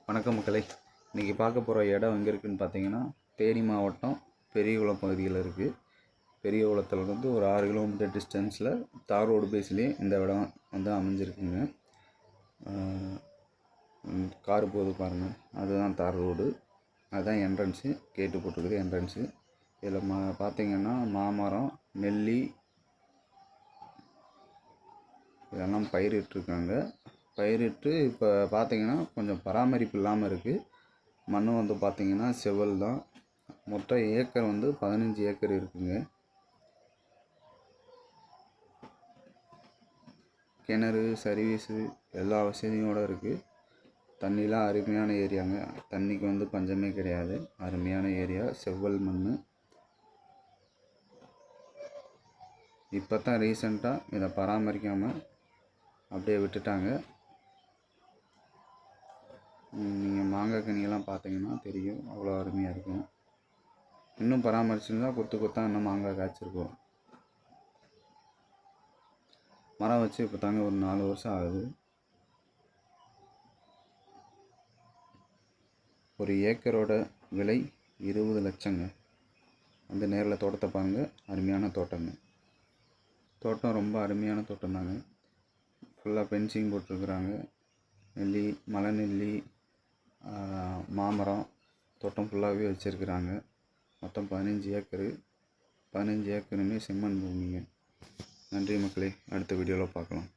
வணக்கம் மக்களே. இன்றைக்கி பார்க்க போகிற இடம் எங்கே இருக்குதுன்னு பார்த்தீங்கன்னா, தேனி மாவட்டம் பெரியகுளம் பகுதியில் இருக்குது. பெரியகுளத்துலேருந்து ஒரு 6 கிலோமீட்டர் டிஸ்டன்ஸில் தார் ரோடு பேஸ்லேயே இந்த இடம் வந்து அமைஞ்சிருக்குங்க. கார் போகுது பாருங்கள், அதுதான் தார் ரோடு. அதுதான் என்ட்ரன்ஸு, கேட்டு போட்டிருக்குது என்ட்ரன்ஸு. இதில் பார்த்தீங்கன்னா மாமரம், நெல்லி இதெல்லாம் பயிரிட்டுருக்காங்க. பயிரிட்டு இப்போ பார்த்தீங்கன்னா கொஞ்சம் பராமரிப்பு இல்லாமல் இருக்குது. மண் வந்து பார்த்திங்கன்னா செவல் தான். மொத்தம் ஏக்கர் வந்து 15 ஏக்கர் இருக்குங்க. கிணறு, சர்வீஸு எல்லா வசதியோடு இருக்குது. தண்ணிலாம் அருமையான ஏரியாங்க. தண்ணிக்கு வந்து பஞ்சமே கிடையாது. அருமையான ஏரியா, செவ்வல் மண். இப்போ தான் ரீசெண்டாக இதை பராமரிக்காமல் அப்படியே விட்டுட்டாங்க. நீங்கள் மாங்காய் கனியெல்லாம் பார்த்தீங்கன்னா தெரியும், அவ்வளோ அருமையாக இருக்கும். இன்னும் பராமரிச்சுருந்தா கொத்து கொத்தாக இன்னும் மாங்காய் காய்ச்சிருக்கும். மரம் வச்சு இப்போ தாங்க ஒரு 4 வருஷம் ஆகுது. ஒரு ஏக்கரோட விலை 20 லட்சங்க. வந்து நேரில் தோட்டத்தை பாருங்கள், அருமையான தோட்டங்க. தோட்டம் ரொம்ப அருமையான தோட்டம் தாங்க. ஃபுல்லாக பென்சிங் போட்டிருக்குறாங்க. நெல்லி, மலை நெல்லி, மாமரம் தோட்டம் ஃபுல்லாகவே வச்சுருக்குறாங்க. மொத்தம் 15 ஏக்கரு. 15 ஏக்கருமே செம்மண் பூமிங்க. நன்றி மக்களே, அடுத்த வீடியோவில் பார்க்கலாம்.